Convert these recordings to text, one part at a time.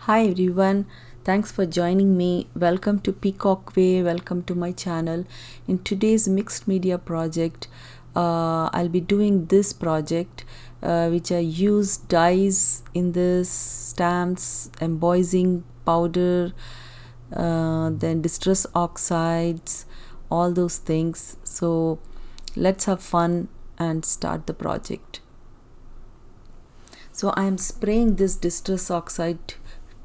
Hi everyone, thanks for joining me. Welcome to Peacock Way, welcome to my channel. In today's mixed media project, I'll be doing this project which I use dyes in this, stamps, embossing powder, then distress oxides, all those things. So let's have fun and start the project. So I am spraying this distress oxide,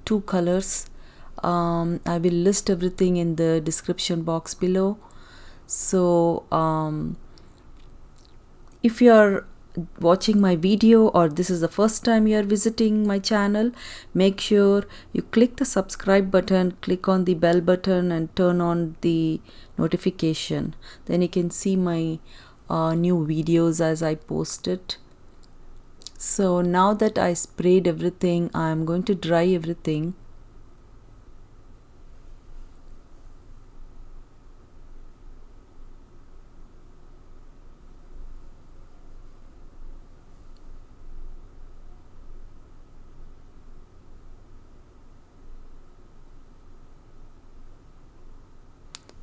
two colors. I will list everything in the description box below. So if you are watching my video or this is the first time you are visiting my channel, make sure you click the subscribe button, click on the bell button and turn on the notification. Then you can see my new videos as I post it. So now that I sprayed everything, I am going to dry everything.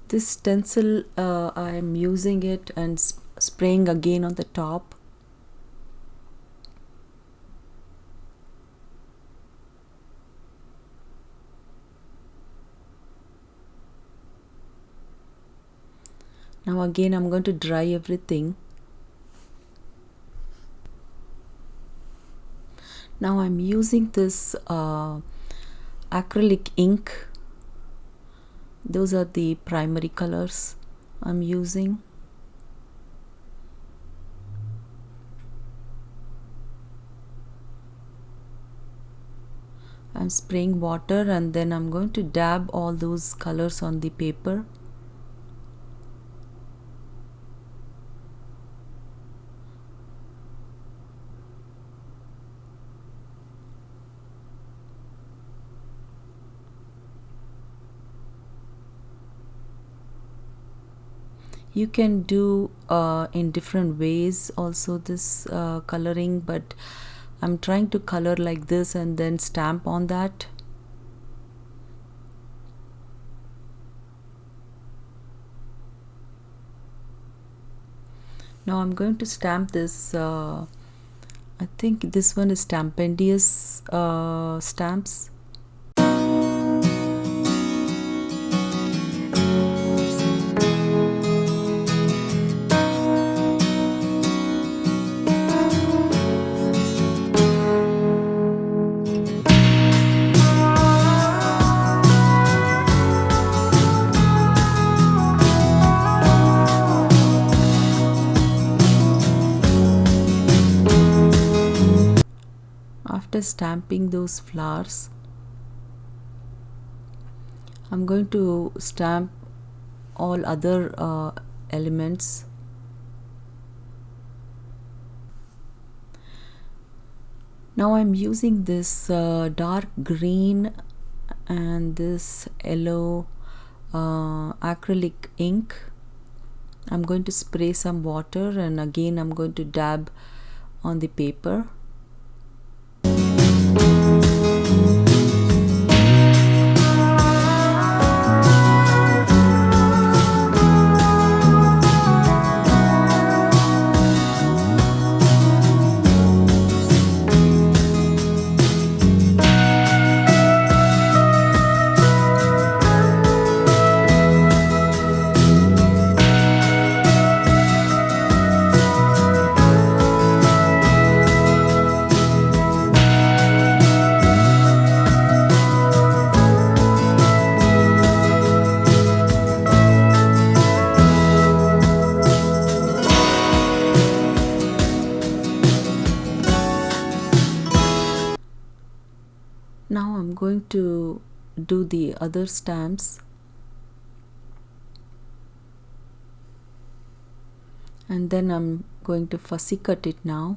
This stencil, I am using it and spraying again on the top. Now again I'm going to dry everything. Now I'm using this acrylic ink. Those are the primary colors I'm using. I'm spraying water and then I'm going to dab all those colors on the paper. You can do in different ways also this coloring, but I'm trying to color like this and then stamp on that. Now I'm going to stamp this. I think this one is Stampendious stamps. After stamping those flowers, I'm going to stamp all other elements. Now I'm using this dark green and this yellow acrylic ink. I'm going to spray some water and again I'm going to dab on the paper. Now I'm going to do the other stamps and then I'm going to fussy cut it now.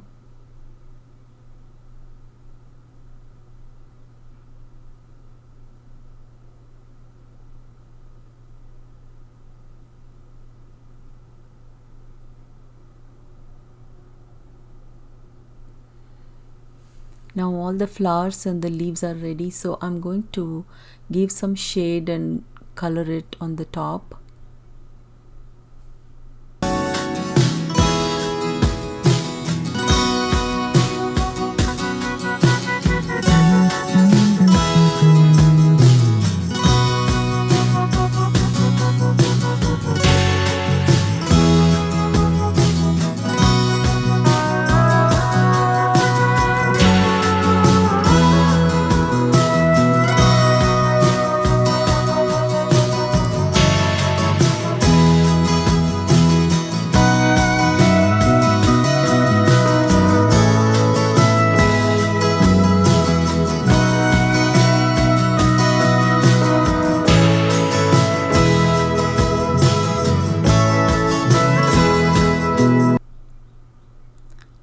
Now all the flowers and the leaves are ready, so I'm going to give some shade and color it on the top.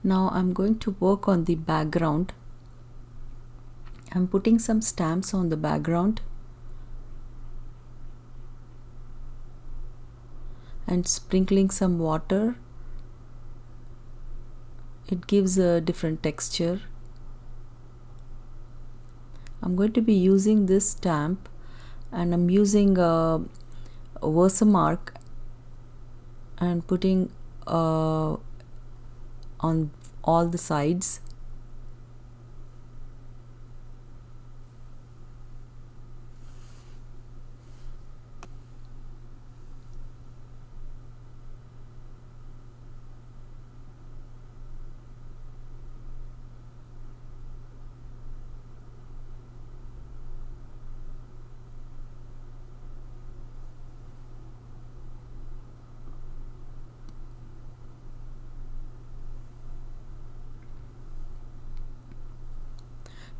Now I'm going to work on the background. I'm putting some stamps on the background and sprinkling some water. It gives a different texture. I'm going to be using this stamp, and I'm using a Versamark and putting on all the sides.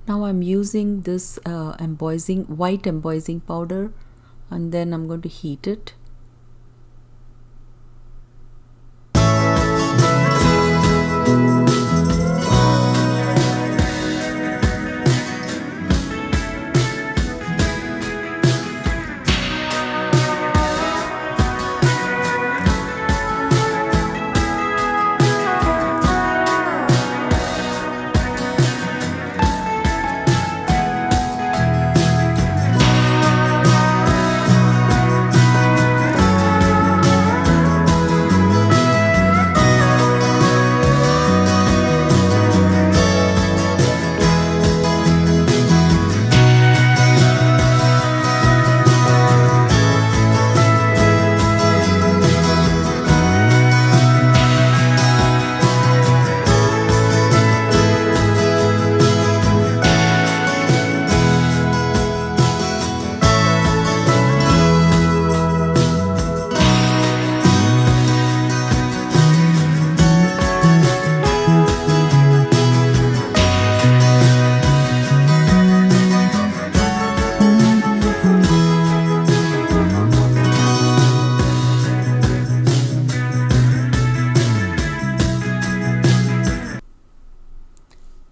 Now I'm using this white embossing powder, and then I'm going to heat it.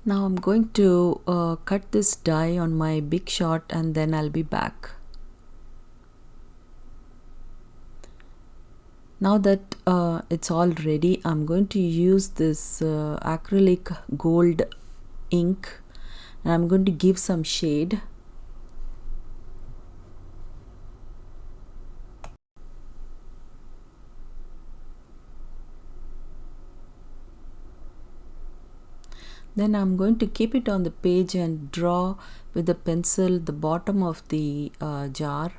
Now I'm going to cut this die on my Big Shot, and then I'll be back. Now that it's all ready, I'm going to use this acrylic gold ink, and I'm going to give some shade. Then I'm going to keep it on the page and draw with the pencil the bottom of the jar.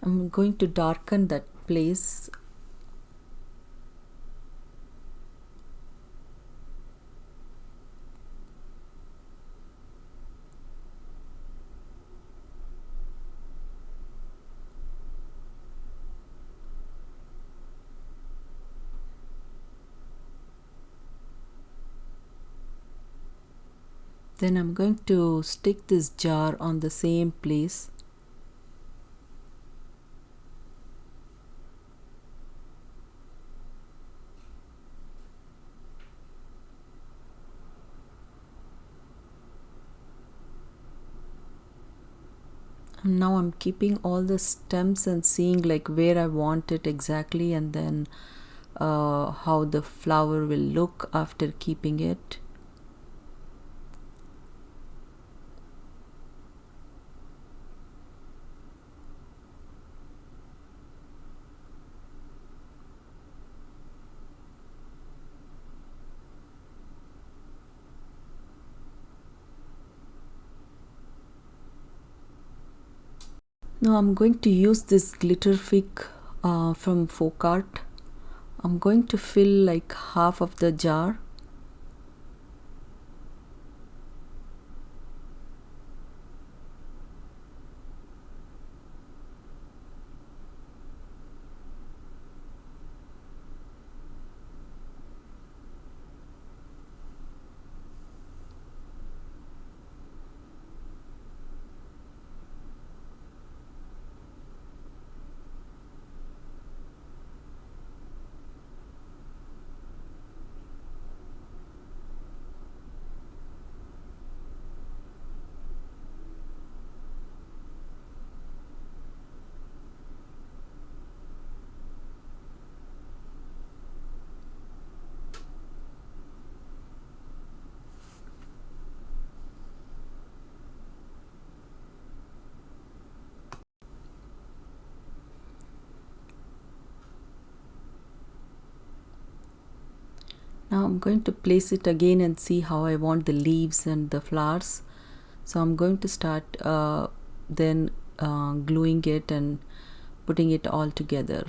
I'm going to darken that place. Then I'm going to stick this jar on the same place. Now I'm keeping all the stems and seeing like where I want it exactly, and then how the flower will look after keeping it. Now I'm going to use this glitter fig from Folk Art. I'm going to fill like half of the jar. Now I'm going to place it again and see how I want the leaves and the flowers. So I'm going to start then gluing it and putting it all together.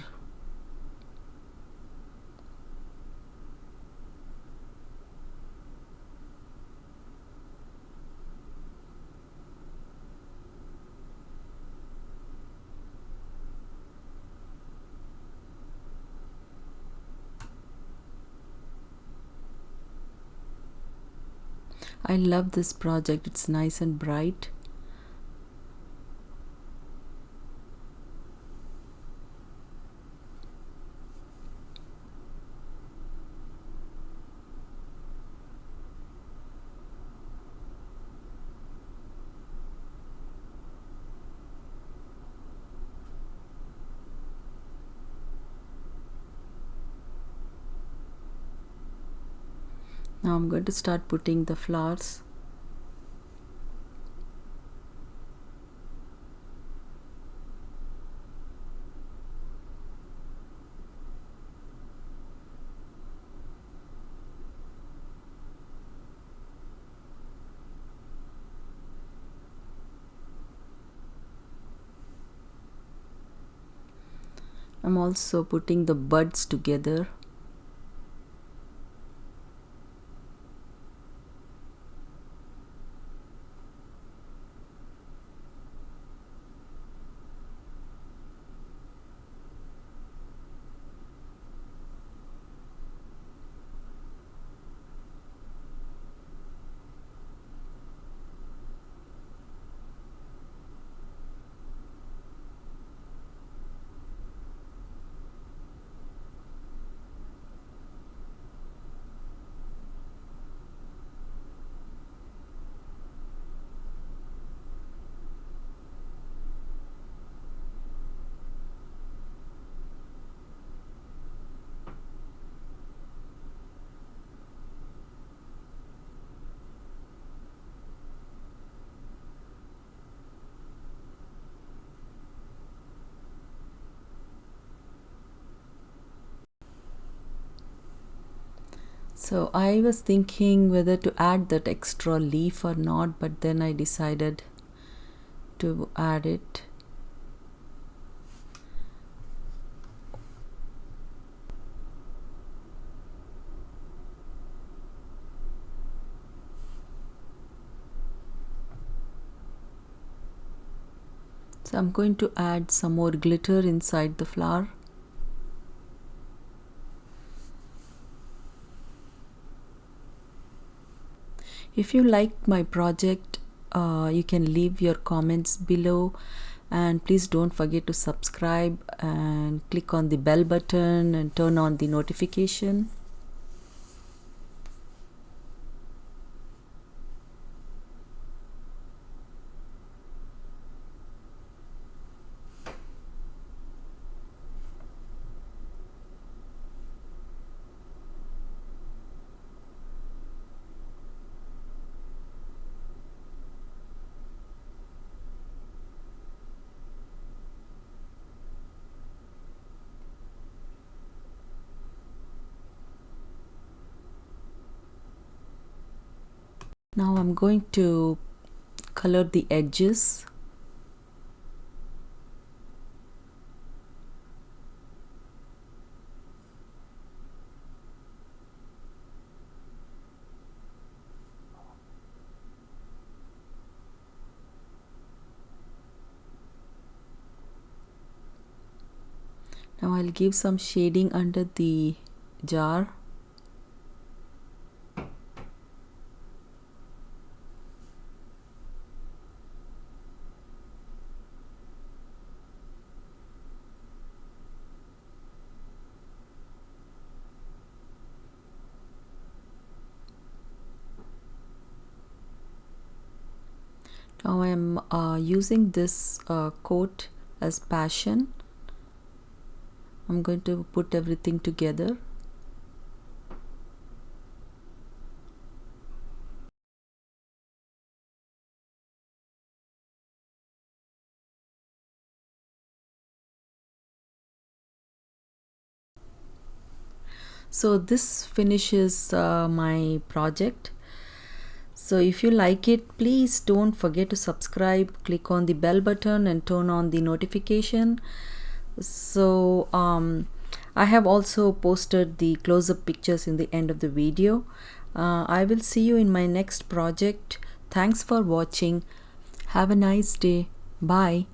I love this project, it's nice and bright. Now I'm going to start putting the flowers. I'm also putting the buds together. So I was thinking whether to add that extra leaf or not, but then I decided to add it. So I'm going to add some more glitter inside the flower. If you like my project, you can leave your comments below, and please don't forget to subscribe and click on the bell button and turn on the notification. Now I'm going to color the edges. Now I'll give some shading under the jar. Now I'm using this coat as passion. I'm going to put everything together. So this finishes my project. So if you like it, please don't forget to subscribe, click on the bell button and turn on the notification. So I have also posted the close-up pictures in the end of the video. I will see you in my next project. Thanks for watching. Have a nice day. Bye.